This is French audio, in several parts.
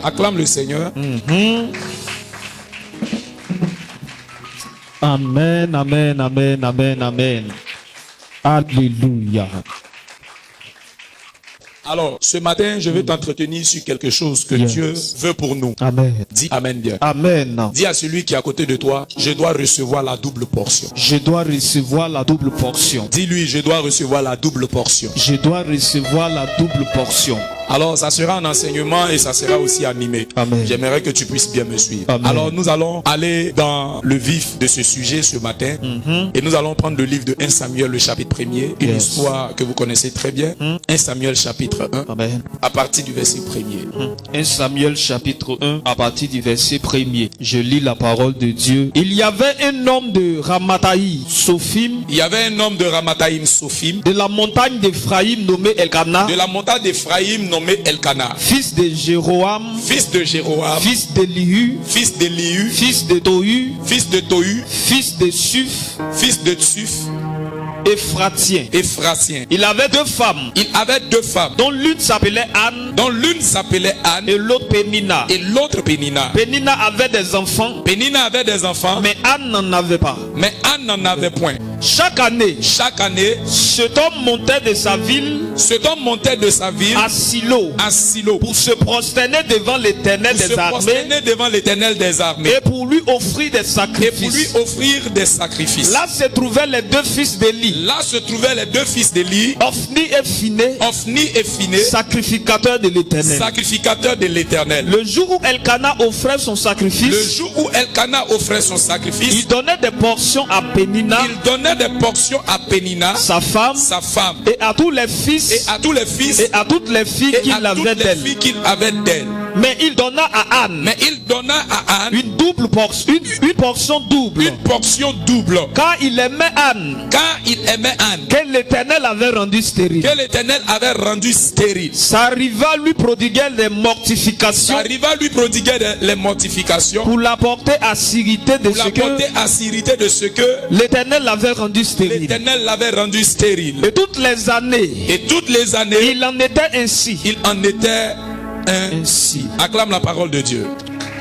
Acclame le Seigneur. Amen, amen, amen, amen, amen. Alléluia. Alors, ce matin, je veux t'entretenir sur quelque chose que Dieu veut pour nous. Amen. Dis Amen bien. Amen. Dis à celui qui est à côté de toi, je dois recevoir la double portion. Je dois recevoir la double portion. Dis-lui, je dois recevoir la double portion. Je dois recevoir la double portion. Alors, ça sera un enseignement et ça sera aussi animé. Amen. J'aimerais que tu puisses bien me suivre. Amen. Alors, nous allons aller dans le vif de ce sujet ce matin. Et nous allons prendre le livre de 1 Samuel, le chapitre 1er. Une histoire que vous connaissez très bien. 1 Samuel, chapitre 1. Amen. À partir du verset 1er. 1 Samuel chapitre 1 à partir du verset 1er. Je lis la parole de Dieu. Il y avait un homme de Ramathaï, Sophim. Il y avait un homme de Ramathaïm, Sophim. De la montagne d'Ephraïm nommé Elkana. De la montagne d'Ephraïm nommé Elkana. Fils de Jéroam. Fils de Jéroam. Fils d'Elihu. Fils d'Elihu. Fils de Tohu. Fils de Tohu. Fils de Suf. Fils de Tsuf. Ephratien. Ephratien. Il avait deux femmes. Il avait deux femmes. Dont l'une s'appelait Anne. Dont l'une s'appelait Anne. Et l'autre Pénina. Et l'autre Pénina. Pénina avait des enfants. Pénina avait des enfants. Mais Anne n'en avait pas. Mais Anne n'en avait point. Chaque année, cet homme montait de sa ville. Cet homme montait de sa ville à Silo. À Silo. Pour se prosterner devant l'Éternel des armées. Devant l'Éternel des armées. Et pour lui offrir des sacrifices. Et pour lui offrir des sacrifices. Là se trouvaient les deux fils d'Élie. Là se trouvaient les deux fils d'Élie. Ophni et Phiné. Ophni et Phiné. Sacrificateurs de l'Éternel. Sacrificateurs de l'Éternel. Le jour où Elkana offrait son sacrifice. Le jour où Elkana offrait son sacrifice. Il donnait des portions à Pénina. Il donnait des portions à Pénina. Sa femme. Et à tous les fils. Et à tous les fils. Et à toutes les filles qu'il avait d'elle. Mais il donna à Anne. Une double portion. Une portion double. Une portion double. Car il aimait Anne. Que l'Éternel avait rendu stérile. Ça arriva lui prodiguer les mortifications. Pour l'apporter à sirité de ce que l'Éternel l'avait rendu stérile. Et toutes les années. Il en était ainsi. Acclame la parole de Dieu.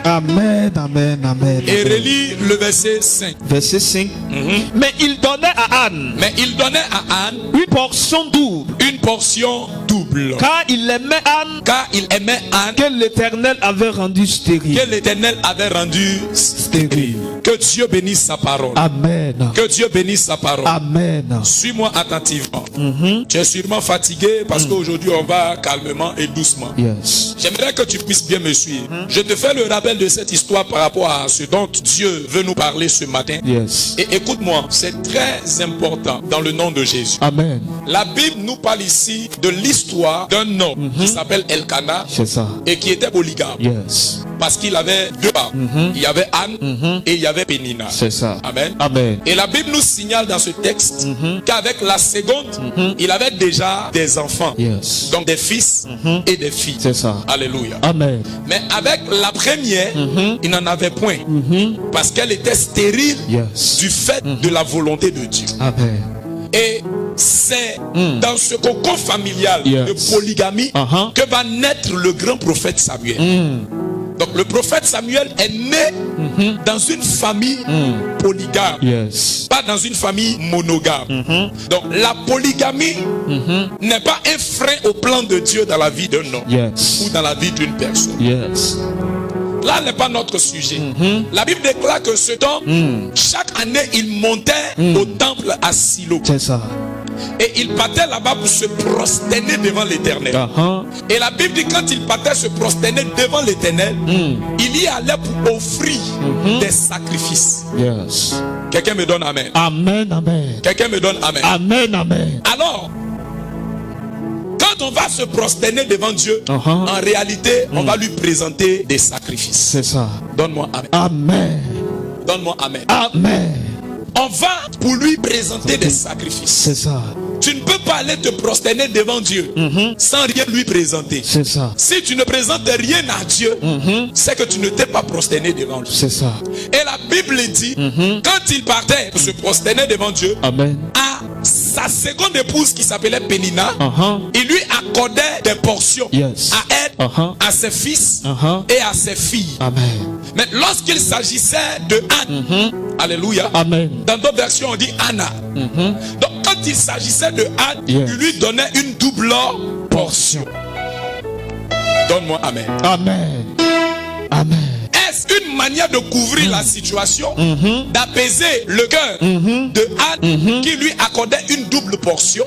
Amen, amen, amen. Et relis le verset 5. Verset 5. Mais il donnait à Anne. Une portion double. Car il aimait Anne. Que l'Éternel avait rendu stérile. Que Dieu bénisse sa parole. Amen. Que Dieu bénisse sa parole. Amen. Suis-moi attentivement. Tu es sûrement fatigué parce qu'aujourd'hui on va calmement et doucement. Yes. J'aimerais que tu puisses bien me suivre. Je te fais le rappel de cette histoire par rapport à ce dont Dieu veut nous parler ce matin. Yes. Et écoute-moi, c'est très important dans le nom de Jésus. Amen. La Bible nous parle ici de l'histoire d'un homme qui s'appelle Elkana et qui était polygame. Yes. Parce qu'il avait deux femmes. Il y avait Anne et il y avait Pénina. C'est ça. Amen. Amen. Et la Bible nous signale dans ce texte qu'avec la seconde, il avait déjà des enfants. Yes. Donc des fils et des filles. C'est ça. Alléluia. Amen. Mais avec la première, il n'en avait point. Parce qu'elle était stérile du fait de la volonté de Dieu. Amen. Et c'est dans ce cocon familial de polygamie que va naître le grand prophète Samuel. Donc le prophète Samuel est né dans une famille polygame, pas dans une famille monogame. Donc la polygamie n'est pas un frein au plan de Dieu dans la vie d'un homme ou dans la vie d'une personne. Là n'est pas notre sujet. La Bible déclare que cet homme, chaque année, il montait au temple à Silo. C'est ça. Et il partait là-bas pour se prosterner devant l'Éternel. Et la Bible dit quand il partait se prosterner devant l'Éternel, il y allait pour offrir des sacrifices. Quelqu'un me donne amen. Amen, amen. Quelqu'un me donne amen. Amen, amen. Alors, quand on va se prosterner devant Dieu, en réalité, on va lui présenter des sacrifices. C'est ça. Donne-moi amen. Amen. Donne-moi amen. Amen. On va pour lui présenter des sacrifices. C'est ça. Tu ne peux pas aller te prosterner devant Dieu sans rien lui présenter. C'est ça. Si tu ne présentes rien à Dieu, c'est que tu ne t'es pas prosterné devant lui. C'est ça. Et la Bible dit, quand il partait pour se prosterner devant Dieu, Amen. à sa seconde épouse qui s'appelait Pénina, il lui accordait des portions à elle, à ses fils et à ses filles. Amen. Mais lorsqu'il s'agissait de Anne, alléluia, Amen. Dans d'autres versions on dit Anna. Donc quand il s'agissait de Anne, il lui donnait une double portion. Donne-moi Amen. Amen. Amen. Est-ce une manière de couvrir la situation, d'apaiser le cœur de Anne qui lui accordait une double portion?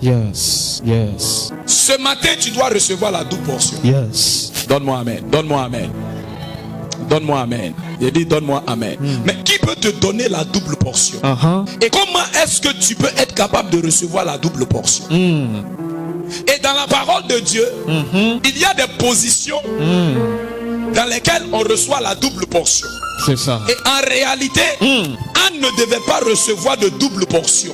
Yes. Yes. Ce matin, tu dois recevoir la double portion. Yes. Donne-moi Amen. Donne-moi Amen. Donne-moi Amen. Il dit donne-moi Amen. Mais qui peut te donner la double portion? Et comment est-ce que tu peux être capable de recevoir la double portion? Et dans la parole de Dieu, il y a des positions dans lesquelles on reçoit la double portion. C'est ça. Et en réalité, Anne ne devait pas recevoir de double portion.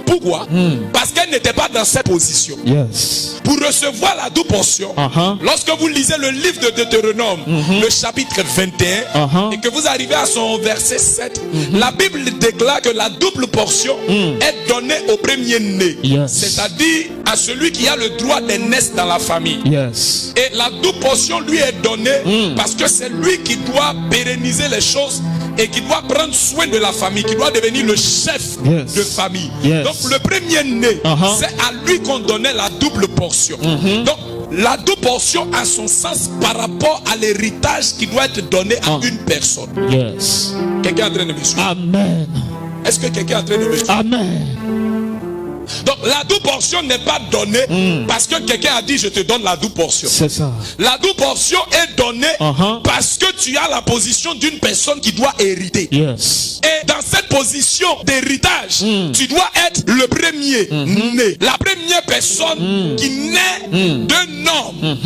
Pourquoi? Parce qu'elle n'était pas dans cette position. Yes. Pour recevoir la double portion, lorsque vous lisez le livre de Deutéronome, le chapitre 21, et que vous arrivez à son verset 7, la Bible déclare que la double portion est donnée au premier-né. C'est-à-dire à celui qui a le droit d'aînesse dans la famille. Et la double portion lui est donnée parce que c'est lui qui doit pérenniser les choses et qui doit prendre soin de la famille, qui doit devenir le chef de famille. Donc le premier-né, c'est à lui qu'on donnait la double portion. Donc la double portion a son sens par rapport à l'héritage qui doit être donné à une personne. Quelqu'un est en train de me suivre? Amen. Est-ce que quelqu'un est en train de me suivre? Amen. Donc la double portion n'est pas donnée parce que quelqu'un a dit je te donne la double portion. C'est ça. La double portion est donnée parce que tu as la position d'une personne qui doit hériter. Et dans cette position d'héritage, tu dois être le premier né. La première personne qui naît d'un homme.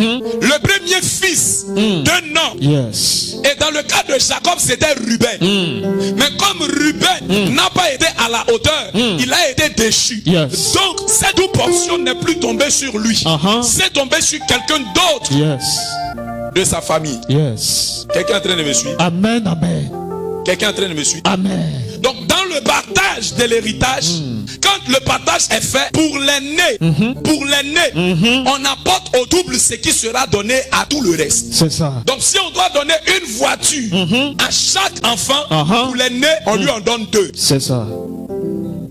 Le premier fils d'un homme. Et dans le cas de Jacob, c'était Ruben. Mais comme Ruben n'a pas été à la hauteur, il a été déchu. Donc cette double portion n'est plus tombée sur lui. C'est tombé sur quelqu'un d'autre de sa famille. Quelqu'un est en train de me suivre? Amen, amen. Quelqu'un est en train de me suivre? Amen. Donc dans le partage de l'héritage, quand le partage est fait pour l'aîné, on apporte au double ce qui sera donné à tout le reste. C'est ça. Donc si on doit donner une voiture à chaque enfant, pour l'aîné, on lui en donne 2. C'est ça.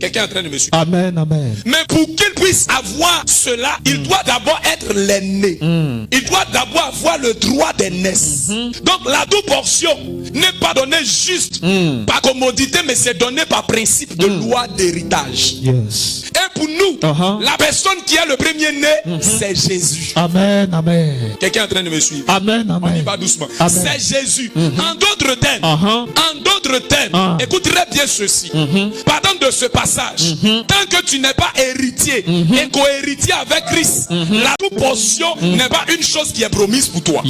Quelqu'un est en train de me suivre? Amen, amen. Mais pour qu'il puisse avoir cela, il doit d'abord être l'aîné. Il doit d'abord avoir le droit d'aînesse. Donc la double portion n'est pas donnée juste par commodité, mais c'est donné par principe de loi d'héritage. Et pour nous, la personne qui est le premier-né, c'est Jésus. Amen, amen. Quelqu'un est en train de me suivre? Amen, amen. On y va doucement. C'est Jésus. En d'autres termes, écoute très bien ceci. Partant de ce passage, tant que tu n'es pas héritier et co-héritier avec Christ, la double portion n'est pas une chose qui est promise pour toi.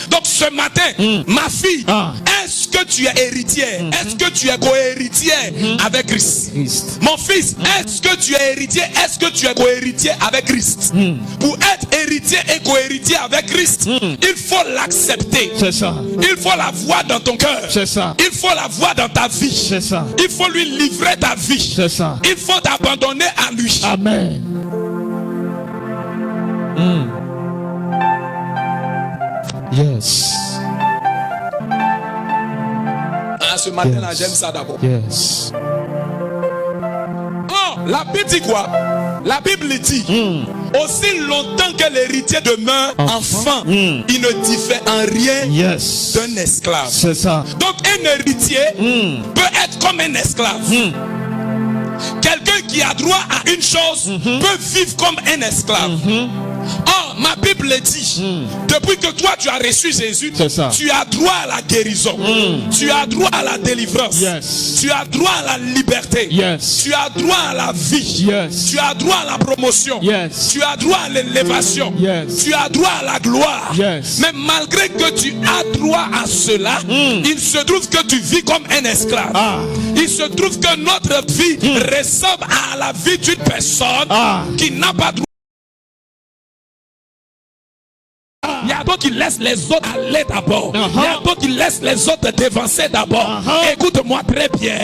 Donc ce matin, ma fille, est-ce que tu es héritière? Est-ce que tu es co-héritière avec Christ? Mon fils, est-ce que tu es héritier? Est-ce que tu es co-héritier avec Christ? Pour être héritier et co-héritier avec Christ, il faut l'accepter. C'est ça. Il faut la voir dans ton cœur. C'est ça. Il faut la voir dans ta vie. C'est ça. Il faut lui livrer ta vie. C'est ça. Il faut t'abandonner à lui. Amen. Yes. Ce matin-là, j'aime ça d'abord. Oh, la Bible dit quoi? La Bible dit aussi longtemps que l'héritier demeure enfant, il ne diffère en rien d'un esclave. C'est ça. Donc un héritier peut être comme un esclave. Quelqu'un qui a droit à une chose peut vivre comme un esclave. Or, ma Bible dit, depuis que toi tu as reçu Jésus, tu as droit à la guérison, tu as droit à la délivrance, tu as droit à la liberté, tu as droit à la vie, tu as droit à la promotion, tu as droit à l'élévation, tu as droit à la gloire. Mais malgré que tu as droit à cela, il se trouve que tu vis comme un esclave. Il se trouve que notre vie ressemble à la vie d'une personne qui n'a pas droit. Il y y a d'autres qui laissent les autres aller d'abord. Il y a d'autres qui laissent les autres dévancer d'abord. Écoute-moi très bien.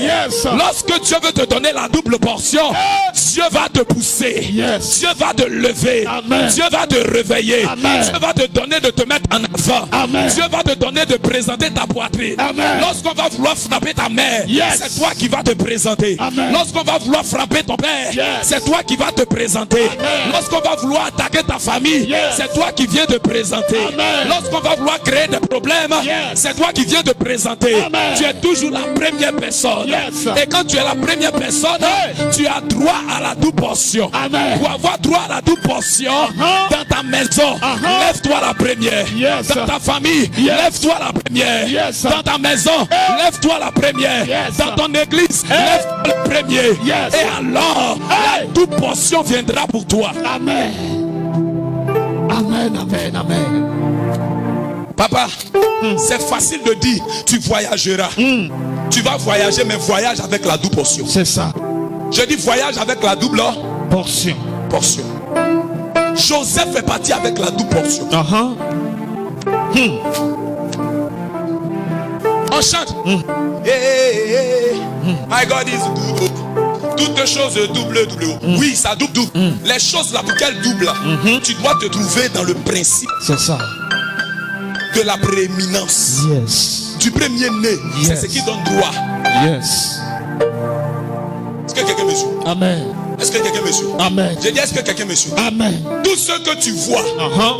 Lorsque Dieu veut te donner la double portion, Dieu va te pousser. Dieu va te lever. Dieu va te réveiller. Dieu va te donner de te mettre en avant. Dieu va te donner de présenter ta poitrine. Lorsqu'on va vouloir frapper ta mère, c'est toi qui vas te présenter. Lorsqu'on va vouloir frapper ton père, c'est toi qui vas te présenter. Lorsqu'on va vouloir attaquer ta famille, c'est toi qui viens te présenter. Lorsqu'on va vouloir créer des problèmes, c'est toi qui viens te présenter. Tu es toujours la première personne. Et quand tu es la première personne, tu as droit à la double portion. Pour avoir droit à la double portion, dans ta maison, lève-toi la première. Dans ta famille, lève-toi la première. Dans ta maison, lève-toi la première. Dans ton église, lève-toi le premier. Et alors, la double portion viendra pour toi. Amen. Amen, amen, amen. Papa, c'est facile de dire, tu voyageras. Tu vas voyager, mais voyage avec la double portion. C'est ça. Je dis voyage avec la double portion. Joseph fait partie avec la double portion. On chante. My God is good. Toutes choses double. Oui, ça double. Les choses là pour qu'elles doublent, tu dois te trouver dans le principe. C'est ça. De la prééminence. Du premier né. C'est ce qui donne droit. Est-ce que quelqu'un me suit? Amen. Est-ce que quelqu'un me suit? Amen. J'ai dit, est-ce que quelqu'un me suit? Amen. Tous ceux que tu vois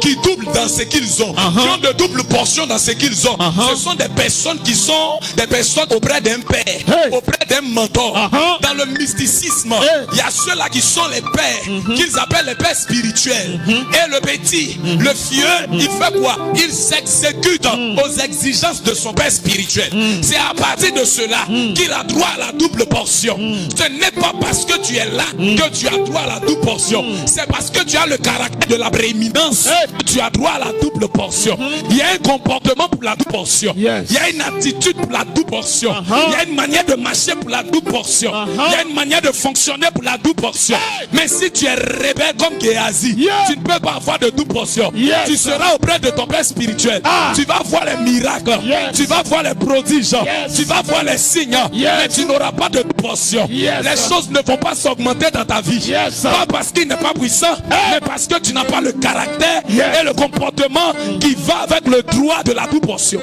qui doublent dans ce qu'ils ont, qui ont de doubles portions dans ce qu'ils ont, ce sont des personnes qui sont des personnes auprès d'un père, auprès d'un mentor. Dans le mysticisme, il y a ceux-là qui sont les pères, qu'ils appellent les pères spirituels. Et le petit, le vieux, il fait quoi? Il s'exécute aux exigences de son père spirituel. C'est à partir de cela qu'il a droit à la double portion. Ce n'est pas parce que tu es là que tu as droit à la double portion. C'est parce que tu as le caractère de la prééminence que tu as droit à la double portion. Il y a un comportement pour la double portion. Il y a une attitude pour la double portion. Il y a une manière de marcher pour la double portion. Il y a une manière de fonctionner pour la double portion. Mais si tu es rebelle comme Géasi, tu ne peux pas avoir de double portion. Tu seras auprès de ton père spirituel. Tu vas voir les miracles. Tu vas voir les prodiges. Tu vas voir les signes. Mais tu n'auras pas de double portion. Les choses ne vont pas s'augmenter dans ta vie. Pas parce qu'il n'est pas puissant, mais parce que tu n'as pas le caractère et le comportement qui va avec le droit de la double portion.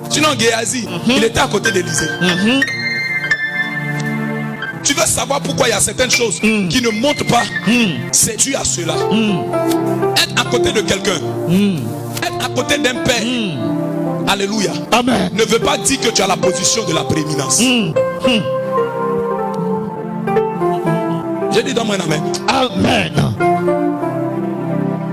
Sinon Géasi, il était à côté d'Élisée. Tu veux savoir pourquoi il y a certaines choses qui ne montent pas? C'est dû à cela. Être à côté de quelqu'un, être à côté d'un père, alléluia, ne veut pas dire que tu as la position de la prééminence. J'ai dit donne-moi un amen. Amen.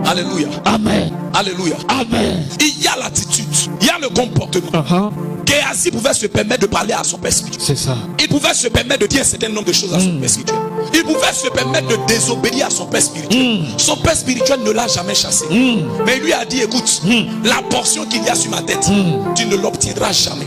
Alléluia. Amen. Alléluia. Amen. Il y a l'attitude, il y a le comportement. Géasi pouvait se permettre de parler à son père spirituel. C'est ça. Il pouvait se permettre de dire un certain nombre de choses à son père spirituel. Il pouvait se permettre de désobéir à son père spirituel. Son père spirituel ne l'a jamais chassé. Mais il lui a dit, écoute, la portion qu'il y a sur ma tête, tu ne l'obtiendras jamais.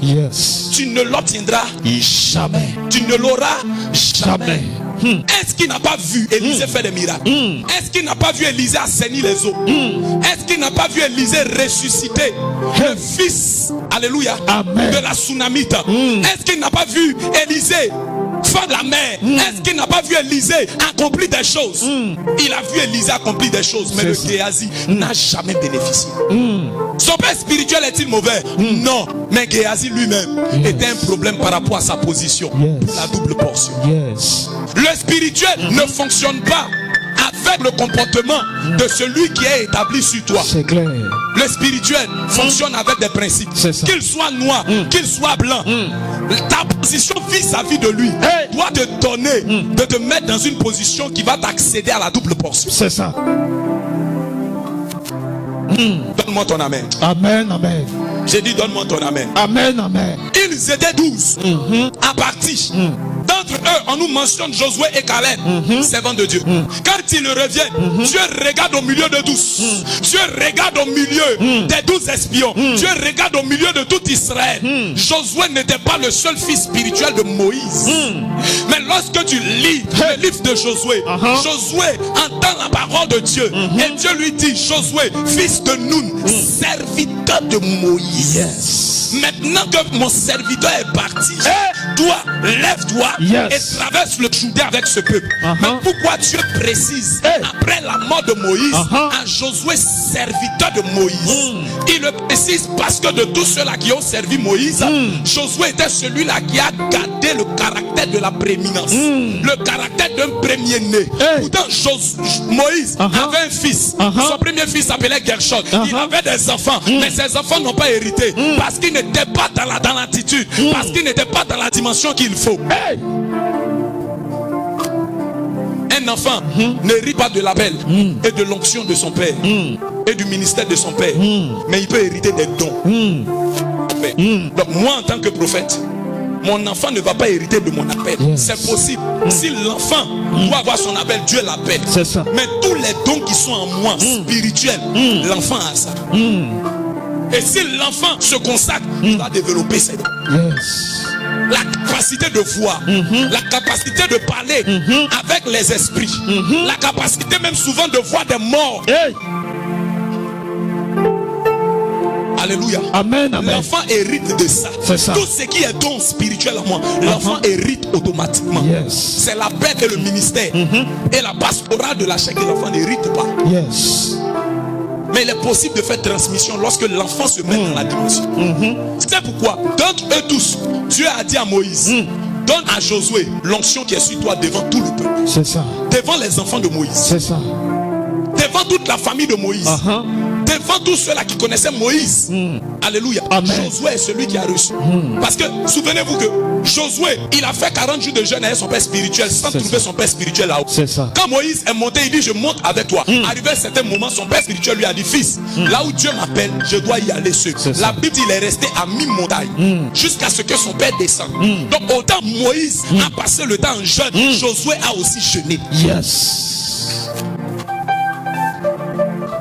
Tu ne l'obtiendras jamais. Tu ne l'auras jamais. Est-ce qu'il n'a pas vu Élisée faire des miracles? Est-ce qu'il n'a pas vu Élisée assainir les eaux? Est-ce qu'il n'a pas vu Élisée ressusciter le fils, alléluia, de la Tsunamite? Est-ce qu'il n'a pas vu Élisée faire de la mer? Est-ce qu'il n'a pas vu Élisée accomplir des choses? Il a vu Élisée accomplir des choses, mais le Géasi n'a jamais bénéficié. Son père spirituel est-il mauvais? Non, mais Géasi lui-même était un problème par rapport à sa position pour la double portion. Le spirituel ne fonctionne pas avec le comportement de celui qui est établi sur toi. C'est clair. Le spirituel fonctionne avec des principes. Qu'il soit noir, qu'il soit blanc. Ta position vis-à-vis de lui doit te donner, de te mettre dans une position qui va t'accéder à la double portion. C'est ça. Donne-moi ton amen. Amen, amen. J'ai dit donne-moi ton amen. Amen, amen. Ils étaient 12 à partir. D'entre on nous mentionne Josué et Caleb, servants de Dieu. Quand ils reviennent, Dieu regarde au milieu de tous. Dieu regarde au milieu des 12 espions. Dieu regarde au milieu de tout Israël. Josué n'était pas le seul fils spirituel de Moïse. Mais lorsque tu lis le livre de Josué, Josué entend la parole de Dieu. Et Dieu lui dit, Josué, fils de Nun, serviteur de Moïse. Maintenant que mon serviteur est parti, toi, lève-toi et traverse le Jourdain avec ce peuple. Mais pourquoi Dieu précise après la mort de Moïse à Josué, serviteur de Moïse? Il le précise parce que de tous ceux-là qui ont servi Moïse, Josué était celui-là qui a gardé le caractère de la prééminence, le caractère d'un premier-né. Pourtant, Moïse avait un fils. Son premier fils s'appelait Gershon. Il avait des enfants, mais ses enfants n'ont pas hérité parce qu'ils n'étaient pas dans l'attitude, parce qu'ils n'étaient pas dans la dimension qu'il faut. Un enfant n'hérite pas de l'appel et de l'onction de son père et du ministère de son père, mais il peut hériter des dons. Donc moi, en tant que prophète, mon enfant ne va pas hériter de mon appel. C'est possible. Si l'enfant doit avoir son appel, Dieu l'appelle. Mais tous les dons qui sont en moi, spirituels, l'enfant a ça. Et si l'enfant se consacre, il va développer ses dons. La capacité de voir, la capacité de parler avec les esprits, la capacité même souvent de voir des morts. Alléluia. Amen. L'enfant hérite de ça. Tout ce qui est don spirituel en moi, l'enfant hérite automatiquement. C'est l'appel et le ministère et la pastorale de la chair que l'enfant n'hérite pas. Mais il est possible de faire transmission lorsque l'enfant se met dans la dimension. C'est pourquoi, d'entre eux tous, Dieu a dit à Moïse, donne à Josué l'onction qui est sur toi devant tout le peuple. Devant les enfants de Moïse. Devant toute la famille de Moïse. Devant tous ceux-là qui connaissaient Moïse. Alléluia. Josué est celui qui a reçu. Parce que, souvenez-vous que Josué, il a fait 40 jours de jeûne avec son père spirituel sans trouver son père spirituel là-haut. Quand Moïse est monté, il dit, je monte avec toi. Arrivé à un certain moment, son père spirituel lui a dit, fils, là où Dieu m'appelle, je dois y aller seul. La Bible dit, il est resté à mi-montagne jusqu'à ce que son père descende. Donc autant Moïse a passé le temps en jeûne, Josué a aussi jeûné.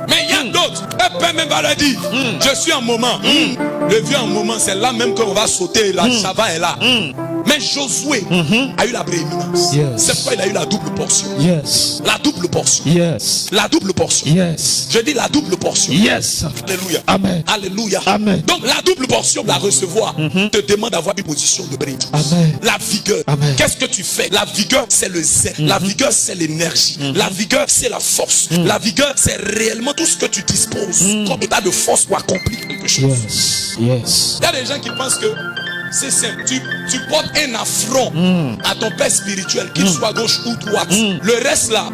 Mais il y a d'autres, un père même va leur dire, je suis en moment. Le vieux en moment, c'est là même qu'on va sauter, la Chava est là. Mais Josué a eu la prééminence. C'est pourquoi il a eu la double portion. La double portion. La double portion. Je dis la double portion. Alléluia. Amen. Alléluia. Amen. Donc la double portion, la recevoir, te demande d'avoir une position de prédiction. La vigueur. Qu'est-ce que tu fais? La vigueur, c'est le zèle. La vigueur, c'est l'énergie. La vigueur, c'est la force. La vigueur, c'est réellement tout ce que tu disposes comme état de force pour accomplir quelque chose. Il y a des gens qui pensent que c'est simple. Tu portes un affront à ton père spirituel, qu'il soit gauche ou droite. Le reste là,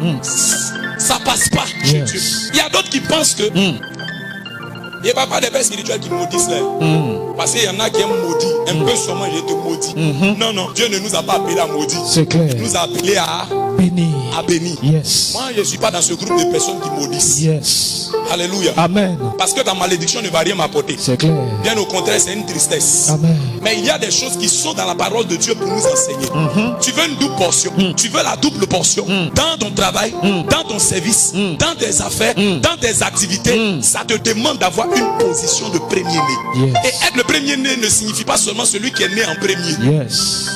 ça passe pas chez Dieu. Il y a d'autres qui pensent que il n'y a pas des pères spirituels qui maudissent là. Parce qu'il y en a qui aiment maudit. Un peu seulement je te maudis. Non, non, Dieu ne nous a pas appelés à maudire. C'est clair. Il nous a appelés à bénir. Moi, je ne suis pas dans ce groupe de personnes qui maudissent. Alléluia. Amen. Parce que ta malédiction ne va rien m'apporter. C'est clair. Bien au contraire, c'est une tristesse. Amen. Mais il y a des choses qui sont dans la parole de Dieu pour nous enseigner. Tu veux une double portion. Tu veux la double portion dans ton travail, dans ton service, dans tes affaires, dans tes activités. Ça te demande d'avoir une position de premier-né. Et être le premier-né ne signifie pas seulement celui qui est né en premier.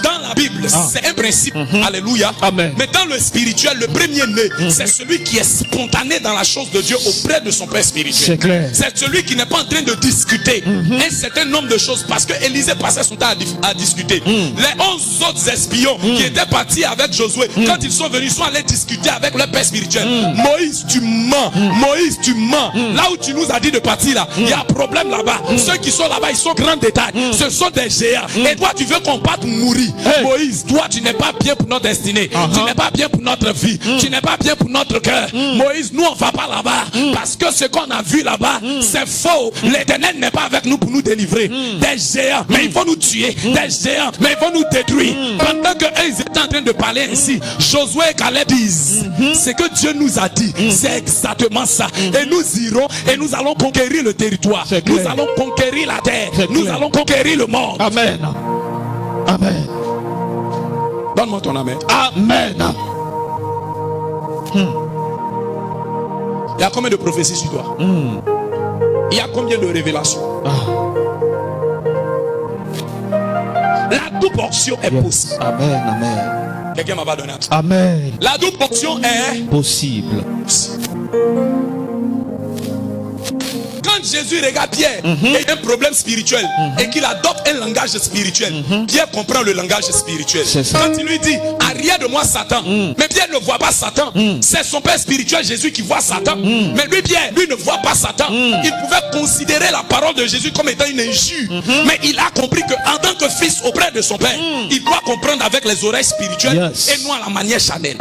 Dans la Bible, c'est un principe. Alléluia. Amen. Mais dans le spirituel, le premier-né, c'est celui qui est spontané dans la chose de Dieu auprès de son père spirituel. C'est clair. C'est celui qui n'est pas en train de discuter un certain nombre de choses, parce que Élisée passait son temps à discuter. Les 11 autres espions qui étaient partis avec Josué, quand ils sont venus, ils sont allés discuter avec leur père spirituel. Moïse, tu mens. Moïse, tu mens. Là où tu nous as dit de partir là, il y a un problème là-bas. Ceux qui sont là-bas, ils sont grands détails. Ce sont des géants. Et toi, tu veux qu'on parte mourir. Moïse, toi, tu n'es pas bien pour notre destinée. Tu n'es pas bien pour notre vie. Tu n'es pas bien pour notre cœur. Moïse, nous, on ne va pas là-bas. Parce que ce qu'on a vu là-bas, c'est faux. L'Éternel n'est pas avec nous pour nous délivrer. Des géants, mais ils vont nous tuer. Des géants, mais ils vont nous détruire. Pendant qu'eux, ils étaient en train de parler ainsi, Josué et Caleb disent, ce que Dieu nous a dit, c'est exactement ça. Et nous irons et nous allons conquérir le territoire. Nous allons conquérir la terre. Nous allons conquérir le monde. Amen. Amen. Donne-moi ton amen. Amen. Il y a combien de prophéties sur toi? Il y a combien de révélations? La double portion est possible. Amen, amen. Quelqu'un m'a pas donné. Amen. La double portion est possible. Quand Jésus regarde Pierre et un problème spirituel et qu'il adopte un langage spirituel, Pierre comprend le langage spirituel. Quand il lui dit arrière de moi Satan, mais Pierre ne voit pas Satan. C'est son père spirituel Jésus qui voit Satan. Mais lui Pierre, lui ne voit pas Satan. Il pouvait considérer la parole de Jésus comme étant une injure. Mais il a compris qu'en tant que fils auprès de son père, il doit comprendre avec les oreilles spirituelles et non à la manière charnelle.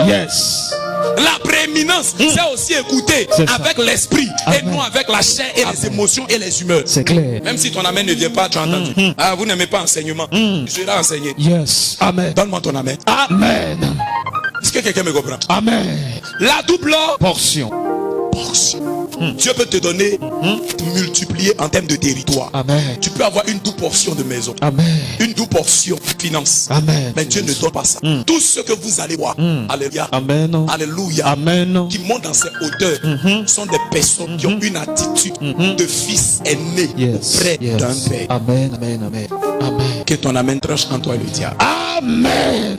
La prééminence, c'est aussi écouter avec l'esprit et non avec la chair et les émotions et les humeurs. C'est clair. Même si ton amen ne vient pas, tu as entendu. Ah, vous n'aimez pas enseignement. Je serai enseigné. Yes. Amen. Donne-moi ton amen. Amen. Est-ce que quelqu'un me comprend? Amen. La double portion. Dieu peut te donner, te multiplier en termes de territoire. Amen. Tu peux avoir une double portion de maison. Amen. Une double portion de finance. Amen. Mais Dieu ne donne pas ça. Tout ce que vous allez voir, alléluia, Amen. Alléluia, Amen, qui montent dans ces hauteurs, sont des personnes qui ont une attitude de fils aîné auprès d'un père. Amen, amen, amen. Amen. Que ton amen tranche en toi et le diable. Amen.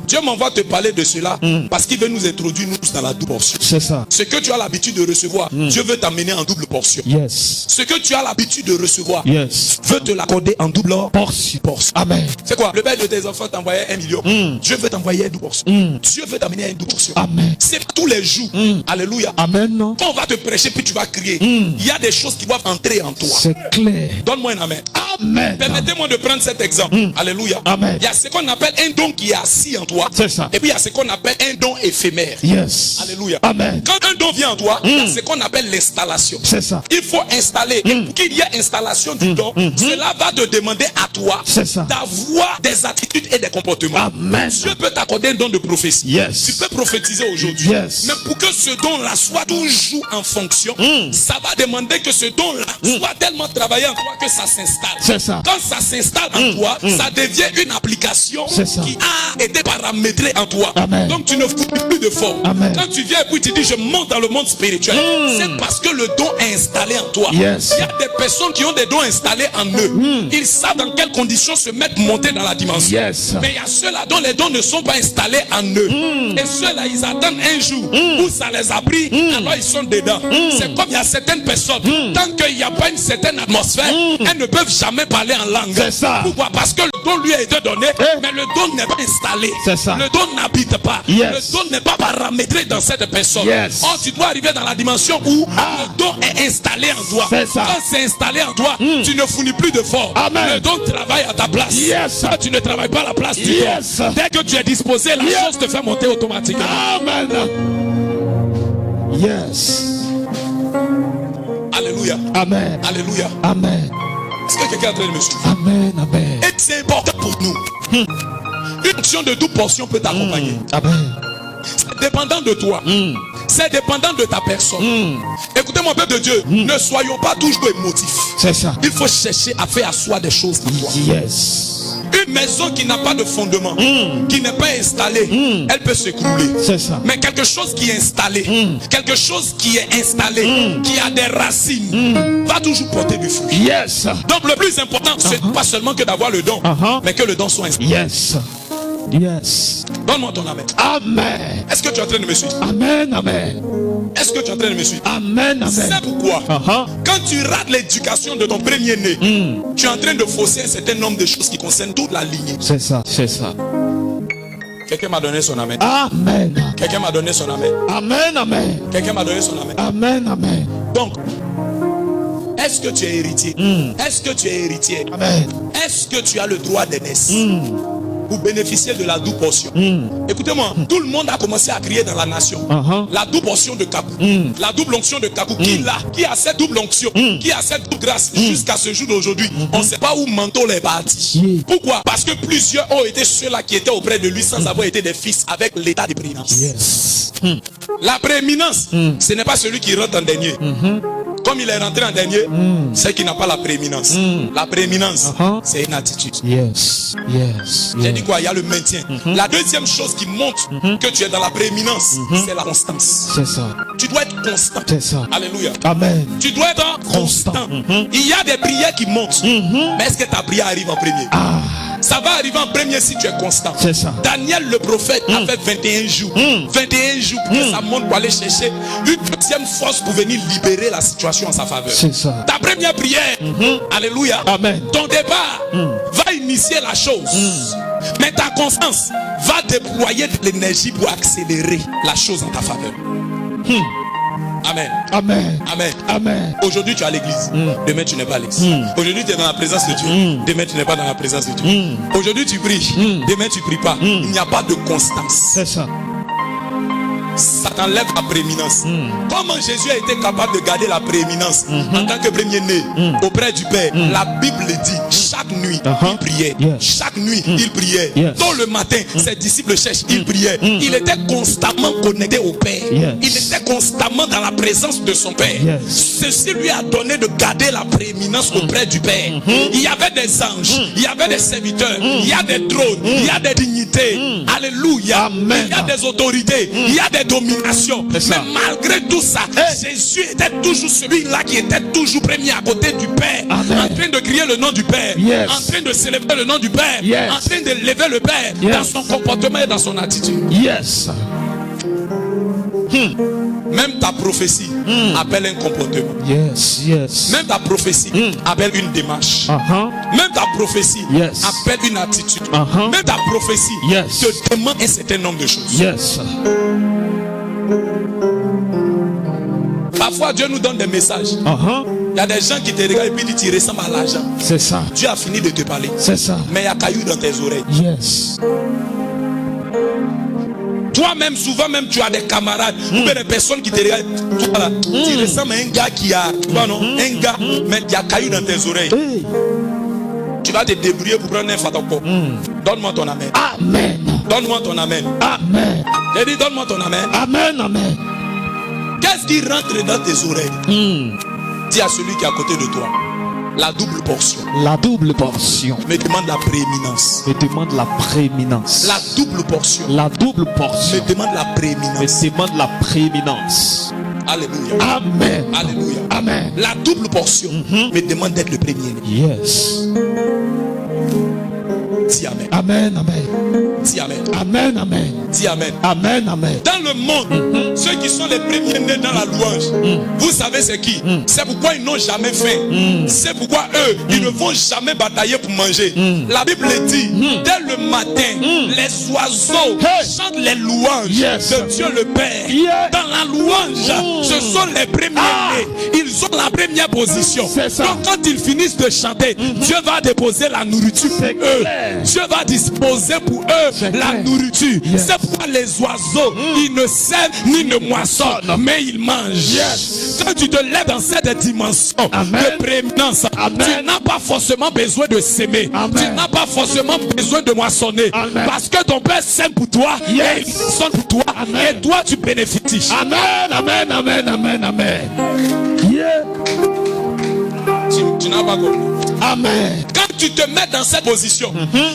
Dieu m'envoie te parler de cela parce qu'il veut nous introduire nous tous dans la double portion. C'est ça. Ce que tu as l'habitude de recevoir, Dieu veut t'amener en double portion. Yes. Ce que tu as l'habitude de recevoir, yes, veut te l'accorder en double portion. Amen. C'est quoi? Le père de tes enfants t'envoyait 1 million. Dieu veut t'envoyer une double portion. Dieu veut t'amener à une double portion. Amen. C'est tous les jours. Alléluia. Amen. Quand on va te prêcher puis tu vas crier, il y a des choses qui doivent entrer en toi. C'est clair. Donne-moi un amen. Amen. Permettez-moi de prendre cet exemple. Alléluia. Amen. Il y a ce qu'on appelle un don qui est assis en toi. C'est ça. Et puis il y a ce qu'on appelle un don éphémère. Yes. Alléluia. Amen. Quand un don vient en toi, il y a ce qu'on appelle l'installation. C'est ça. Il faut installer. Et pour qu'il y ait installation du don, cela va te demander à toi d'avoir des attitudes et des comportements. Amen. Dieu peut t'accorder un don de prophétie. Yes. Tu peux prophétiser aujourd'hui. Yes. Mais pour que ce don-là soit toujours en fonction, ça va demander que ce don-là soit tellement travaillé en toi que ça s'installe. C'est ça. Quand ça s'installe en toi, ça devient une application qui a été paramétrée en toi. Amen. Donc tu ne fous plus de forme. Amen. Quand tu viens et puis tu dis je monte dans le monde spirituel, c'est parce que le don est installé en toi. Yes. Il y a des personnes qui ont des dons installés en eux. Ils savent dans quelles conditions se mettre monter dans la dimension. Yes. Mais il y a ceux-là dont les dons ne sont pas installés en eux. Et ceux-là, ils attendent un jour où ça les a pris, alors ils sont dedans. C'est comme il y a certaines personnes, tant qu'il n'y a pas une certaine atmosphère, elles ne peuvent jamais parler en langue. C'est ça. Pourquoi? Parce que le don lui a été donné, mais le don n'est pas installé. C'est ça. Le don n'habite pas. Yes. Le don n'est pas paramétré dans cette personne. Yes. Or, tu dois arriver dans la dimension où le don est installé en toi. C'est ça. Quand c'est installé en toi, tu ne fournis plus de force. Amen. Le don travaille à ta place. Yes. Quand tu ne travailles pas à la place du don, dès que tu es disposé, la chose te fait monter automatiquement. Amen. Yes. Alléluia. Amen. Alléluia. Amen. Est-ce que quelqu'un est en train de me suivre? Amen. Amen. Et c'est important pour nous. Une option de toute portion peut t'accompagner. Amen. C'est dépendant de toi. C'est dépendant de ta personne. Écoutez-moi, peuple de Dieu, ne soyons pas toujours émotifs. C'est ça. Il faut chercher à faire asseoir des choses en toi. Yes. Une maison qui n'a pas de fondement, qui n'est pas installée, elle peut s'écrouler. C'est ça. Mais quelque chose qui est installé, quelque chose qui est installé, qui a des racines, va toujours porter du fruit. Yes. Donc le plus important, c'est pas seulement que d'avoir le don, mais que le don soit installé. Yes. Yes. Donne-moi ton amen. Amen. Est-ce que tu es en train de me suivre? Amen. Amen. Est-ce que tu es en train de me suivre? Amen. Amen. C'est pourquoi, quand tu rates l'éducation de ton premier-né, tu es en train de fausser un certain nombre de choses qui concernent toute la lignée. C'est ça. C'est ça. Quelqu'un m'a donné son amen. Amen. Quelqu'un m'a donné son amen. Amen. Amen. Quelqu'un m'a donné son amen. Amen. Amen. Donc, est-ce que tu es héritier? Est-ce que tu es héritier? Amen. Est-ce que tu as le droit d'aînesse pour bénéficier de la double portion? Écoutez-moi, tout le monde a commencé à crier dans la nation. La double portion de Kakou. La double onction de Kakou. Qui a cette double onction? Qui a cette double grâce jusqu'à ce jour d'aujourd'hui? On ne sait pas où Manteau est parti. Pourquoi? Parce que plusieurs ont été ceux-là qui étaient auprès de lui sans avoir été des fils avec l'état de prééminence. Yes. La prééminence, ce n'est pas celui qui rentre en dernier. Comme il est rentré en dernier, c'est qu'il n'a pas la prééminence. La prééminence, c'est une attitude. Yes. J'ai dit quoi? Il y a le maintien. La deuxième chose qui montre que tu es dans la prééminence, c'est la constance. C'est ça. Tu dois être constant. C'est ça. Alléluia. Amen. Tu dois être constant. Il y a des prières qui montent. Mais est-ce que ta prière arrive en premier? Ça va arriver en premier si tu es constant. C'est ça. Daniel le prophète a fait 21 jours. 21 jours pour que ça monte pour aller chercher une deuxième force pour venir libérer la situation en sa faveur. C'est ça. Ta première prière, alléluia. Amen. Ton départ va initier la chose. Mais ta constance va déployer de l'énergie pour accélérer la chose en ta faveur. Amen. Amen. Amen. Amen. Aujourd'hui tu es à l'église. Demain tu n'es pas à l'église. Aujourd'hui tu es dans la présence de Dieu. Demain tu n'es pas dans la présence de Dieu. Aujourd'hui tu pries. Demain tu ne pries pas. Il n'y a pas de constance. C'est ça. Ça t'enlève la prééminence. Comment Jésus a été capable de garder la prééminence en tant que premier-né auprès du Père? La Bible dit chaque nuit il priait. Chaque nuit il priait. Tôt le matin ses disciples cherchent, il priait. Il était constamment connecté au Père. Il était constamment dans la présence de son Père. Ceci lui a donné de garder la prééminence auprès du Père. Il y avait des anges, il y avait des serviteurs, il y a des trônes, il y a des dignités. Alléluia. Amen. Il y a des autorités, il y a des dominations. Mais malgré tout ça, Jésus était toujours celui-là qui était toujours premier à côté du Père. Amen. En train de crier le nom du Père. En train de célébrer le nom du Père. En train de lever le Père dans son comportement et dans son attitude. Yes. Même ta prophétie appelle un comportement. Yes. Même ta prophétie appelle une démarche. Même ta prophétie appelle une attitude. Même ta prophétie te demande un certain nombre de choses. Yes. Parfois Dieu nous donne des messages. Il y a des gens qui te regardent et puis disent tu ressembles à l'argent. C'est ça. Dieu a fini de te parler. C'est ça. Mais il y a caillou dans tes oreilles. Yes. Toi-même, souvent même, tu as des camarades ou bien des personnes qui te regardent. Toi, là, tu ressembles à un gars qui a, un gars, mais il y a caillou dans tes oreilles. Tu vas te débrouiller pour prendre un photocop. Donne-moi ton amen. Amen. Donne-moi ton amen. Amen. J'ai dit donne-moi ton amen. Amen. Amen. Qu'est-ce qui rentre dans tes oreilles? Dis à celui qui est à côté de toi. La double portion. La double portion. Me demande la prééminence. Me demande la prééminence. La double portion. La double portion. Me demande la prééminence. Me demande la prééminence. Alléluia. Amen. Alléluia. Amen. La double portion me demande d'être le premier. Yes. Dis amen. Amen. Amen. Dis amen. Amen. Amen. Dis amen. Amen. Amen. Dans le monde, ceux qui sont les premiers nés dans la louange, vous savez c'est qui? C'est pourquoi ils n'ont jamais faim. C'est pourquoi eux, ils ne vont jamais batailler pour manger. La Bible dit, dès le matin, les oiseaux chantent les louanges de Dieu le Père. Dans la louange, ce sont les premiers nés. Ils ont la première position. Donc quand ils finissent de chanter, Dieu va déposer la nourriture pour eux. Dieu va disposer pour eux la nourriture. C'est pourquoi les oiseaux, ils ne sèment ni ne moissonnent, mais ils mangent. Quand tu te lèves dans cette dimension de prééminence, tu n'as pas forcément besoin de s'aimer. Tu n'as pas forcément besoin de moissonner. Parce que ton Père sème pour toi et il sonne pour toi. Et toi, tu bénéficies. Amen. Amen. Amen. Amen. Amen. Tu n'as pas compris. Amen. Quand tu te mets dans cette position,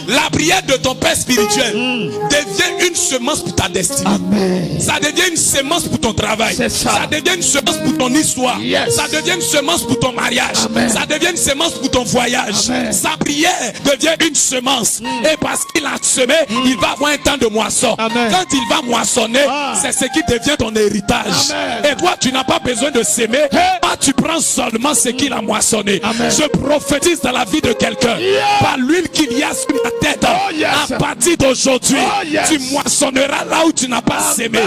la prière de ton Père spirituel devient une semence pour ta destinée. Amen. Ça devient une semence pour ton travail. C'est ça. Ça devient une semence pour ton histoire. Ça devient une semence pour ton mariage. Amen. Ça devient une semence pour ton voyage. Amen. Sa prière devient une semence. Et parce qu'il a semé, il va avoir un temps de moisson. Amen. Quand il va moissonner, c'est ce qui devient ton héritage. Amen. Et toi, tu n'as pas besoin de s'aimer. Toi, tu prends seulement ce qu'il a moissonné. Amen. Je prophétise dans la vie de quelqu'un. Par l'huile qu'il y a sur la tête. À partir d'aujourd'hui, tu moissonneras là où tu n'as pas sémé.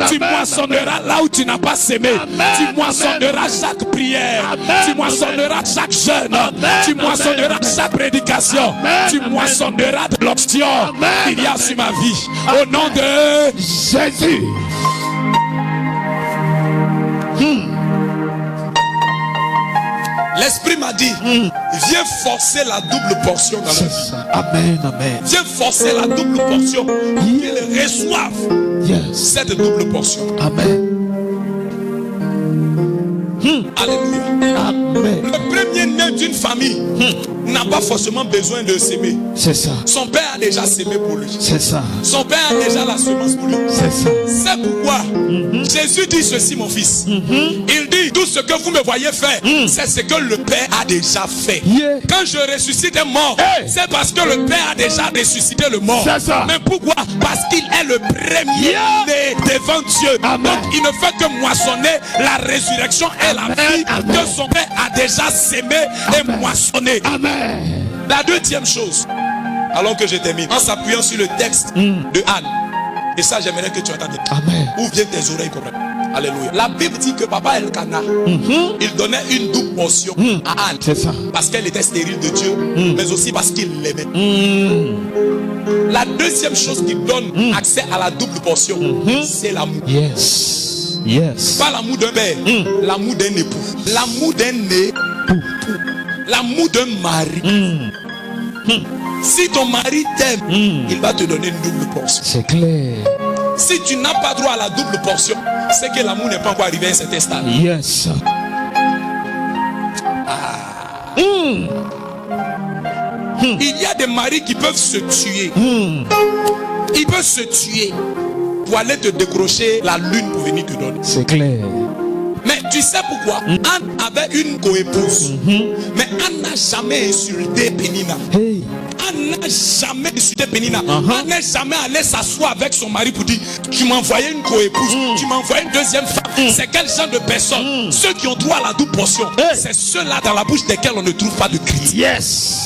Tu moissonneras là où tu n'as pas sémé. Tu moissonneras chaque prière. Tu moissonneras chaque jeûne. Tu moissonneras chaque prédication. Tu moissonneras de l'option qu'il y a sur ma vie. Au nom de Jésus. L'Esprit m'a dit, viens forcer la double portion dans la vie. Amen, amen. Viens forcer la double portion pour qu'ils reçoivent cette double portion. Amen. Alléluia. d'une famille n'a pas forcément besoin de s'aimer. C'est ça. Son père a déjà s'aimé pour lui. C'est ça. Son père a déjà la semence pour lui. C'est ça. C'est pourquoi Jésus dit ceci, mon fils. Il dit, tout ce que vous me voyez faire, c'est ce que le Père a déjà fait. Quand je ressuscite un mort, c'est parce que le Père a déjà ressuscité le mort. C'est ça. Mais pourquoi? Parce qu'il est le premier né devant Dieu. Amen. Donc il ne fait que moissonner la résurrection et la vie que son Père a déjà sémé et moissonné. Amen. La deuxième chose, alors que je termine, en s'appuyant sur le texte de Anne, et ça j'aimerais que tu entendes. Amen. Ouvre bien tes oreilles, comprends. Alléluia. La Bible dit que papa Elkanah, il donnait une double portion à Anne. C'est ça. Parce qu'elle était stérile de Dieu, mais aussi parce qu'il l'aimait. La deuxième chose qui donne accès à la double portion, c'est l'amour. Yes. Yes. Pas l'amour d'un père, l'amour d'un époux. L'amour d'un époux. L'amour d'un mari. Si ton mari t'aime, il va te donner une double portion. C'est clair. Si tu n'as pas droit à la double portion, c'est que l'amour n'est pas encore arrivé à un certain stade. Yes. Il y a des maris qui peuvent se tuer. Ils peuvent se tuer pour aller te décrocher la lune pour venir te donner. C'est clair. Mais tu sais pourquoi? Anne avait une coépouse. Mais Anne n'a jamais insulté Pénina. Hey. Anne n'a jamais insulté Pénina. Anne n'est jamais allée s'asseoir avec son mari pour dire, tu m'as envoyé une coépouse, tu m'as envoyé une deuxième femme. C'est quel genre de personnes? Ceux qui ont droit à la double portion, c'est ceux-là dans la bouche desquels on ne trouve pas de critique. Yes.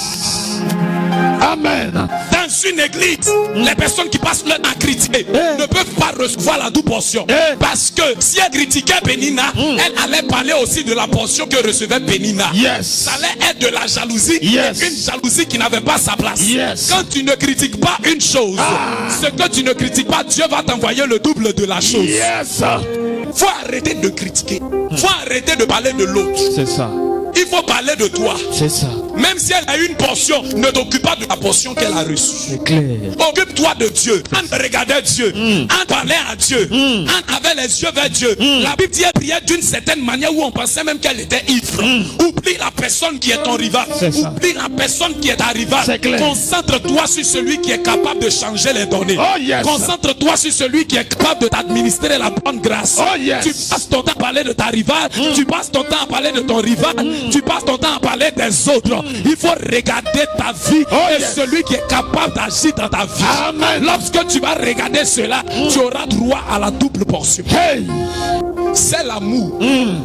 Amen. Dans une église, les personnes qui passent leur temps à critiquer ne peuvent pas recevoir la double portion. Parce que si elle critiquait Pénina, elle allait parler aussi de la portion que recevait Pénina. Yes. Ça allait être de la jalousie, Yes. une jalousie qui n'avait pas sa place. Yes. Quand tu ne critiques pas une chose, ce que tu ne critiques pas, Dieu va t'envoyer le double de la chose. Yes. Faut arrêter de critiquer. Faut arrêter de parler de l'autre. C'est ça. Il faut parler de toi. C'est ça. Même si elle a une portion, ne t'occupe pas de la portion qu'elle a reçue. C'est clair. Occupe-toi de Dieu. Anne regardait Dieu. Anne parlait à Dieu. Anne avait les yeux vers Dieu. La Bible dit qu'elle priait d'une certaine manière où on pensait même qu'elle était ivre. Oublie la personne qui est ton rival. Oublie la personne qui est ta rival. Concentre-toi sur celui qui est capable de changer les données. Oh, yes. Concentre-toi sur celui qui est capable de t'administrer la bonne grâce. Oh, yes. Tu passes ton temps à parler de ta rivale. Tu passes ton temps à parler de ton rival. Tu passes ton temps à parler des autres. Il faut regarder ta vie et celui qui est capable d'agir dans ta vie. Amen. Lorsque tu vas regarder cela, tu auras droit à la double portion. Hey. C'est l'amour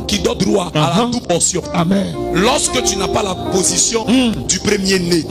qui donne droit à la double portion. Amen. Lorsque tu n'as pas la position du premier-né,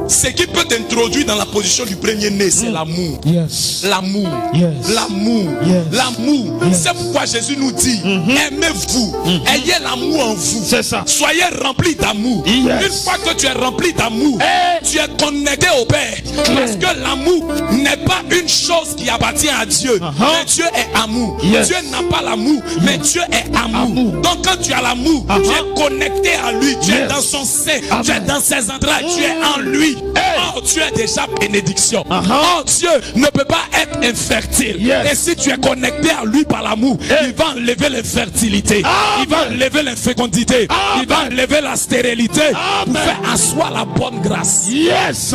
ce qui peut t'introduire dans la position du premier-né, c'est l'amour. Yes. L'amour. Yes. L'amour. Yes. L'amour. Yes. C'est pourquoi Jésus nous dit, aimez-vous. Ayez l'amour en vous. C'est ça. Soyez remplis d'amour. Yes. Une fois que tu es rempli d'amour, tu es connecté au Père. Parce que l'amour n'est pas une chose qui appartient à Dieu. Mais Dieu est amour. Yes. Dieu n'a pas l'amour, mais Dieu est amour. Donc quand tu as l'amour, tu es connecté à lui. Tu es dans son sein. Tu es dans ses entrailles. Tu es en lui. Oh, tu es déjà bénédiction. Oh, Dieu ne peut pas être infertile. Et si tu es connecté à lui par l'amour, il va enlever l'infertilité. Il va enlever l'infécondité. Il va enlever la stérilité pour faire asseoir la bonne grâce. Yes.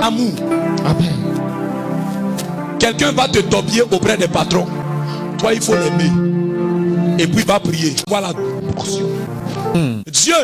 Amour. Amen. Quelqu'un va te tobier auprès des patrons. Toi, il faut l'aimer. Et puis, il va prier. Voilà la portion. Dieu,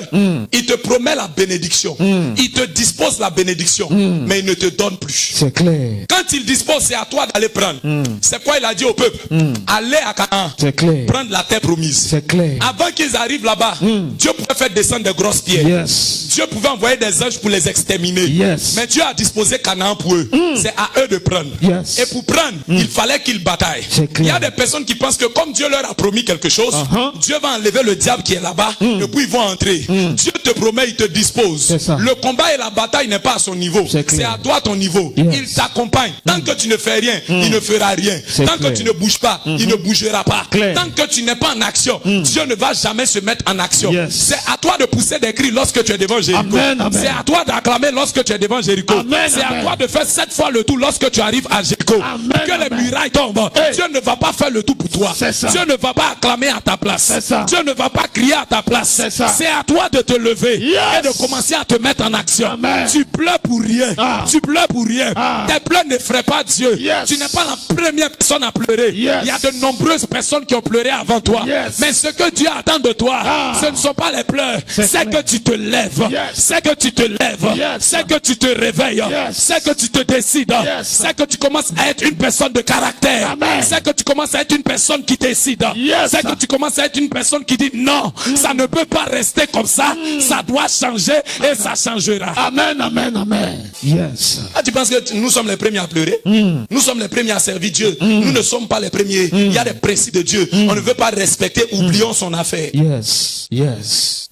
il te promet la bénédiction. Il te dispose la bénédiction. Mais il ne te donne plus. C'est clair. Quand il dispose, c'est à toi d'aller prendre. C'est quoi il a dit au peuple? Allez à Canaan. C'est clair. Prendre la terre promise. C'est clair. Avant qu'ils arrivent là-bas, Dieu pouvait faire descendre des grosses pierres. Yes. Dieu pouvait envoyer des anges pour les exterminer. Yes. Mais Dieu a disposé Canaan pour eux. C'est à eux de prendre. Yes. Et pour prendre, il fallait qu'ils bataillent. Il y a des personnes qui pensent que comme Dieu leur a promis quelque chose, Dieu va enlever le diable qui est là-bas et puis ils vont entrer. Dieu te promet, il te dispose. Le combat et la bataille n'est pas à son niveau. C'est à toi ton niveau. Il t'accompagne. Tant que tu ne fais rien, il ne fera rien. Tant que tu ne bouges pas, il ne bougera pas. Tant que tu n'es pas en action, Dieu ne va jamais se mettre en action. C'est à toi de pousser des cris lorsque tu es devant Jéricho. C'est à toi d'acclamer lorsque tu es devant Jéricho. C'est à toi de faire 7 fois le tour lorsque tu arrives à Jéricho. Jéricho. Que les murailles tombent. Dieu ne va pas faire le tout pour toi. Dieu ne va pas acclamer à ta place. Dieu ne va pas crier à ta place. C'est à toi de te lever et de commencer à te mettre en action. Tu pleures pour rien. Tu pleures pour rien. Tes pleurs ne feraient pas Dieu. Tu n'es pas la première personne à pleurer. Il y a de nombreuses personnes qui ont pleuré avant toi. Mais ce que Dieu attend de toi, ce ne sont pas les pleurs. C'est que tu te lèves. C'est que tu te lèves. C'est que tu te réveilles. C'est que tu te décides. C'est que tu commences à être une personne de caractère. C'est que tu commences à être une personne qui décide. C'est que tu commences à être une personne qui dit non, ça ne peut pas rester comme ça. Ça doit changer et ça changera. Amen, amen, amen. Yes. Ah, tu penses que nous sommes les premiers à pleurer? Nous sommes les premiers à servir Dieu. Nous ne sommes pas les premiers. Il y a des principes de Dieu. On ne veut pas respecter, oublions son affaire. Yes, yes.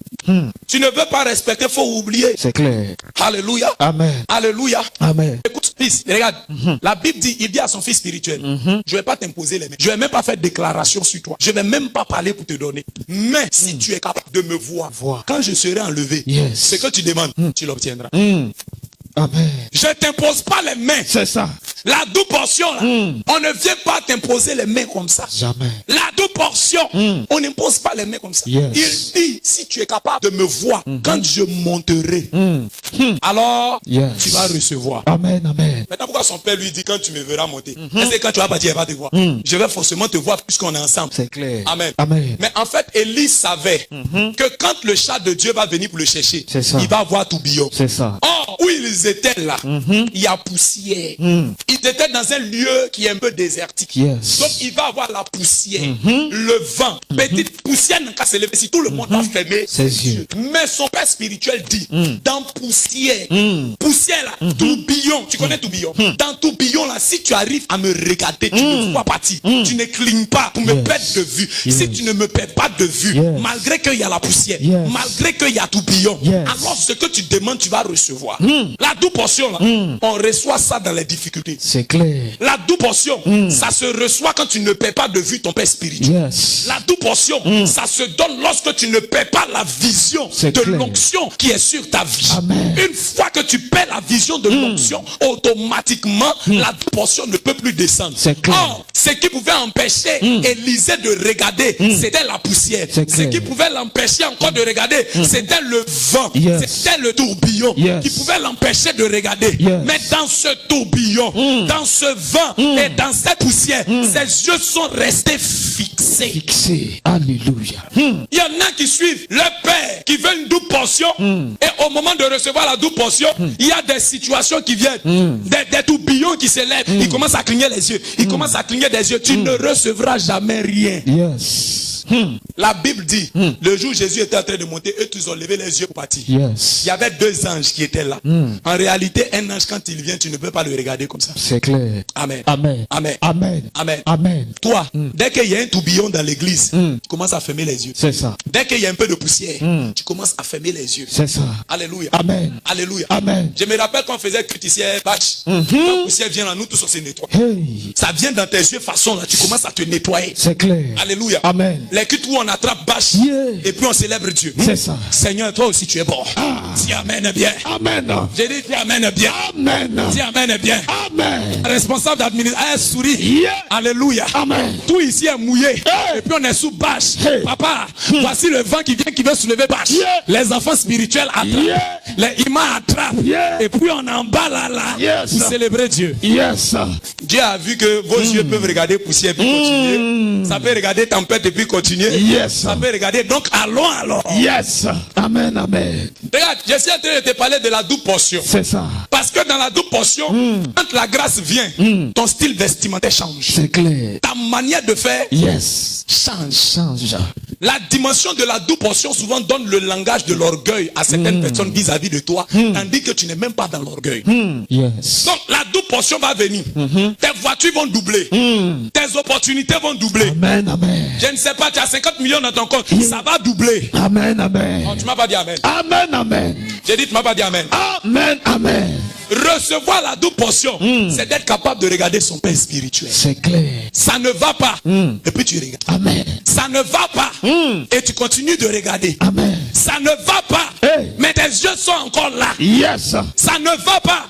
Tu ne veux pas respecter, faut oublier. C'est clair. Alléluia. Amen. Alléluia. Amen. Écoute, fils, regarde. La Bible dit, il dit à son fils spirituel, je vais pas t'imposer les mains. Je vais même pas faire de déclaration sur toi. Je vais même pas parler pour te donner. Mais si tu es capable de me voir, quand je serai enlevé, ce que tu demandes, tu l'obtiendras. Amen. Je t'impose pas les mains. C'est ça. La double portion, là, on ne vient pas t'imposer les mains comme ça. Jamais. La double portion, on n'impose pas les mains comme ça. Il dit, si tu es capable de me voir quand je monterai, alors tu vas recevoir. Amen, amen. Maintenant, pourquoi son père lui dit, quand tu me verras monter, est-ce que quand tu vas partir, il va te voir? Je vais forcément te voir puisqu'on est ensemble. C'est clair. Amen. Amen. Mais en fait, Élie savait que quand le chat de Dieu va venir pour le chercher, il va voir tourbillon. C'est ça. Or, où ils étaient là, il y a poussière. Ils étaient dans un lieu qui est un peu désertique. Donc il va avoir la poussière, le vent. Petite poussière n'a qu'à se lever si tout le monde va fermer ses yeux. Mais son père spirituel dit, dans poussière, poussière là, tourbillon, tu connais tourbillon? Dans tourbillon là, si tu arrives à me regarder, tu me vois partir, tu ne clignes pas pour me perdre de vue. Si tu ne me perds pas de vue, malgré qu'il y a la poussière, malgré qu'il y a tourbillon, alors ce que tu demandes, tu vas recevoir. La double portion là, on reçoit ça dans les difficultés. C'est clair. La double portion, ça se reçoit quand tu ne perds pas de vue ton père spirituel. La double portion, ça se donne lorsque tu ne perds pas la vision de l'onction qui est sur ta vie. Amen. Une fois que tu perds la vision de l'onction, automatiquement, la double portion ne peut plus descendre. Or, ce qui pouvait empêcher Élisée de regarder, c'était la poussière. Ce qui pouvait l'empêcher encore de regarder, c'était le vent. C'était le tourbillon qui pouvait l'empêcher de regarder. Mais dans ce tourbillon, dans ce vent et dans cette poussière, ses yeux sont restés fixés. Alléluia. Il y en a qui suivent leur père, qui veut une double portion, et au moment de recevoir la double portion, il y a des situations qui viennent, des tourbillons qui se lèvent, ils commencent à cligner les yeux, ils commencent à cligner des yeux, tu ne recevras jamais rien. La Bible dit, le jour où Jésus était en train de monter, eux tous ont levé les yeux pour partir. Il y avait deux anges qui étaient là. En réalité, un ange, quand il vient, tu ne peux pas le regarder comme ça. C'est clair. Amen. Amen. Amen. Amen. Amen. Amen. Toi, dès qu'il y a un tourbillon dans l'église, tu commences à fermer les yeux. C'est ça. Dès qu'il y a un peu de poussière, tu commences à fermer les yeux. C'est ça. Alléluia. Amen. Alléluia. Amen. Je me rappelle quand on faisait culte ici, batch. Quand la poussière vient là, nous tous on se nettoie. Ça vient dans tes yeux façon là, tu commences à te nettoyer. C'est clair. Alléluia. Amen. Les cultes où on attrape bâche et puis on célèbre Dieu. C'est ça. Seigneur, toi aussi tu es bon. Dis amen bien. Amen. J'ai dit dis amen bien. Amen. Dis amen bien. Amen. Responsable d'administration, sourit. Alléluia. Amen. Tout ici est mouillé. Et puis on est sous bâche. Papa, voici le vent qui vient, qui veut soulever bâche. Les enfants spirituels attrapent. Les imams attrapent. Et puis on emballe là pour célébrer Dieu. Dieu a vu que vos yeux peuvent regarder poussière et puis continuer. Ça peut regarder tempête et puis continuer. Ça peut regarder. Donc allons alors. Amen. Amen. Regarde, je suis en train de te parler de la double portion. C'est ça. Parce que dans la double portion, quand la grâce vient, ton style vestimentaire change. C'est clair. Ta manière de faire change. La dimension de la double portion souvent donne le langage de l'orgueil à certaines personnes vis-à-vis de toi, tandis que tu n'es même pas dans l'orgueil. Donc la double portion va venir. Tes voitures vont doubler. Tes opportunités vont doubler. Amen, amen. Je ne sais pas, tu as 50 millions dans ton compte, ça va doubler. Amen, amen. Oh, tu m'as pas dit amen. Amen, amen. J'ai dit, tu m'as pas dit amen. Amen, amen. Recevoir la double portion, c'est d'être capable de regarder son père spirituel. C'est clair. Ça ne va pas. Et puis tu regardes. Amen. Ça ne va pas. Et tu continues de regarder. Amen. Ça ne va pas. Mais tes tes yeux sont encore là. Yes. Ça ne va pas.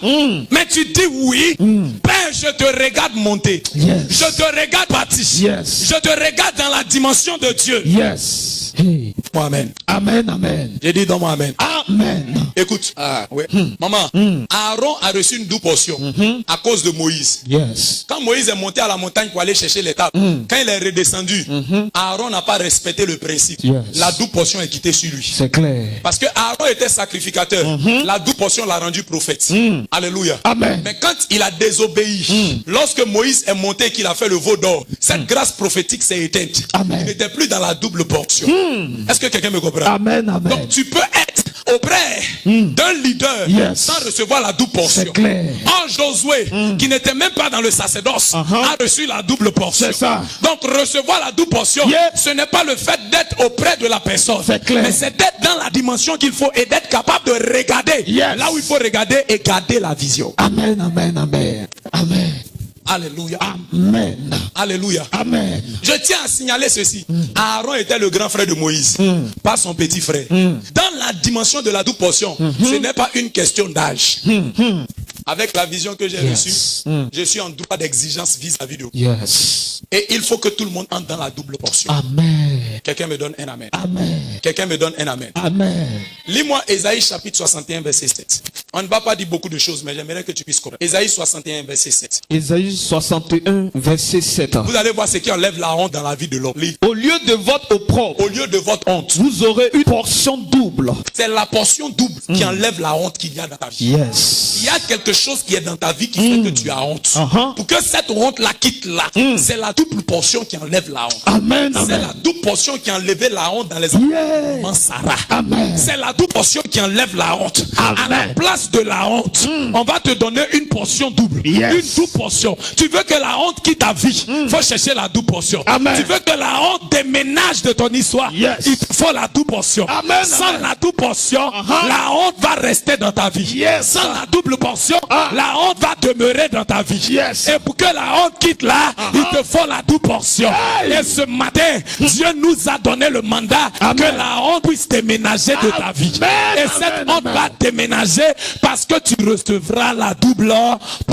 Mais tu dis oui. Père, je te regarde monter. Yes. Je te regarde partir. Yes. Je te regarde dans la dimension de Dieu. Yes. Hey. Moi, amen. Amen, amen. J'ai dit dans moi, amen. Amen. Écoute, ouais. Maman, Aaron a reçu une double portion à cause de Moïse. Yes. Quand Moïse est monté à la montagne pour aller chercher les tables, quand il est redescendu, Aaron n'a pas respecté le principe. Yes. La double portion est quittée sur lui. C'est clair. Parce que Aaron était sacrificateur. La double portion l'a rendu prophète. Alléluia. Amen. Mais quand il a désobéi, lorsque Moïse est monté et qu'il a fait le veau d'or, cette grâce prophétique s'est éteinte. Amen. Il n'était plus dans la double portion. Est-ce que quelqu'un me comprend? Amen, amen. Donc tu peux être auprès d'un leader sans recevoir la double portion. C'est clair. Josué, qui n'était même pas dans le sacerdoce, a reçu la double portion. C'est ça. Donc recevoir la double portion, ce n'est pas le fait d'être auprès de la personne, mais c'est d'être dans la dimension qu'il faut et d'être capable de regarder là où il faut regarder et garder la vision. Amen, amen, amen. Amen. Alléluia. Amen. Alléluia. Amen. Je tiens à signaler ceci. Aaron était le grand frère de Moïse, pas son petit frère. Dans la dimension de la double portion, ce n'est pas une question d'âge. Avec la vision que j'ai reçue, je suis en droit d'exigence vis-à-vis de vous. Yes. Et il faut que tout le monde entre dans la double portion. Amen. Quelqu'un me donne un amen. Amen. Quelqu'un me donne un amen. Amen. Lis-moi Ésaïe chapitre 61 verset 7. On ne va pas dire beaucoup de choses, mais j'aimerais que tu puisses comprendre. Ésaïe 61 verset 7. Ésaïe 61 verset 7. Vous allez voir ce qui enlève la honte dans la vie de l'homme. Lis. Au lieu de votre opprobre, Au lieu de votre honte, vous aurez une portion double. c'est la portion double qui enlève la honte qu'il y a dans ta vie. Yes. Il y a quelque chose qui est dans ta vie qui fait que tu as honte. Pour que cette honte la quitte là, c'est la double portion qui enlève la honte. Amen. C'est la double portion qui a enlevé la honte dans les enfants. Sarah. Amen. C'est la double portion qui enlève la honte. À la place de la honte, on va te donner une portion double. Yes. Une double portion. Tu veux que la honte quitte ta vie, faut chercher la double portion. Amen. Tu veux que la honte déménage de ton histoire, Yes. il te faut la double portion. Amen. Sans la double portion, la honte va rester dans ta vie. Yes. Sans la double portion, la honte va demeurer dans ta vie. Yes. Et pour que la honte quitte là, il te faut la double portion. Et ce matin, Dieu nous a donné le mandat que la honte puisse déménager de ta vie. Et cette honte va déménager parce que tu recevras la double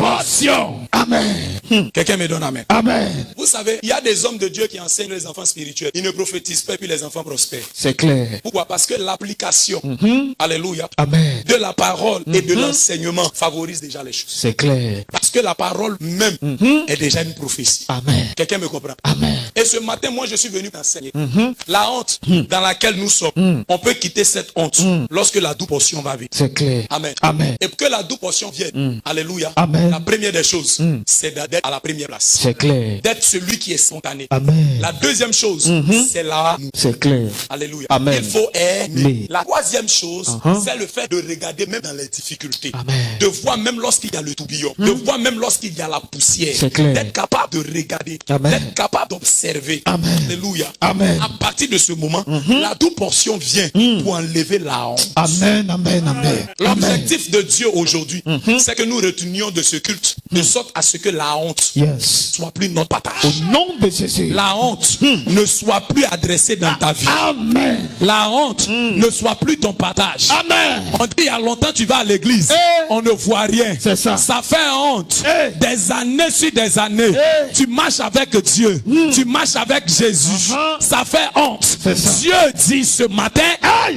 portion. Amen. Quelqu'un me donne amen. Amen. Vous savez, il y a des hommes de Dieu qui enseignent les enfants spirituels. Ils ne prophétisent pas et puis les enfants prospèrent. C'est clair. Pourquoi? Parce que l'application, alléluia, Amen. de la parole et de l'enseignement favorise déjà les choses. C'est clair. Parce que la parole même est déjà une prophétie. Amen. Quelqu'un me comprend? Amen. Et ce matin, moi, je suis venu t'enseigner. La honte dans laquelle nous sommes, on peut quitter cette honte lorsque la double portion va venir. C'est clair. Amen. Amen. Et pour que la double portion vienne, alléluia, Amen. la première des choses, c'est d'être à la première place. C'est clair. D'être celui qui est spontané. Amen. La deuxième chose, c'est là. C'est clair. Alléluia. Amen. Il faut aimer. Mais. La troisième chose, c'est le fait de regarder même dans les difficultés. Amen. De voir même lorsqu'il y a le tourbillon. De voir même lorsqu'il y a la poussière. C'est clair. D'être capable de regarder. Amen. D'être capable d'observer. Amen. Alléluia. Amen. À partir de ce moment, la double portion vient pour enlever la honte. Amen. Amen. Amen. L'objectif de Dieu aujourd'hui, c'est que nous retenions de ce culte de sorte à ce que la honte Yes. soit plus notre partage. Au nom de Jésus. La honte ne soit plus adressée dans ta vie. Amen. La honte ne soit plus ton partage. Amen. On dit il y a longtemps tu vas à l'église, on ne voit rien. C'est ça. Ça fait honte. Des années sur des années, tu marches avec Dieu, tu marches avec Jésus. Ça fait honte. C'est ça. Dieu dit ce matin,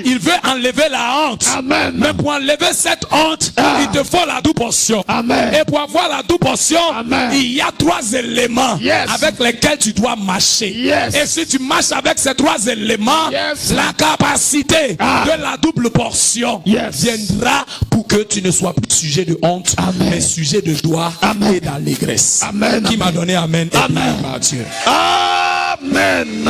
il veut enlever la honte. Amen. Mais pour enlever cette honte, il te faut la double portion. Amen. Et pour avoir la double portion, Amen. il y a trois éléments Yes. avec lesquels tu dois marcher. Yes. Et si tu marches avec ces trois éléments, Yes. la capacité de la double portion Yes. viendra pour que tu ne sois plus sujet de honte, Amen. mais sujet de joie Amen. et d'allégresse. Amen. Qui m'a donné amen. Amen. Par Dieu. Amen.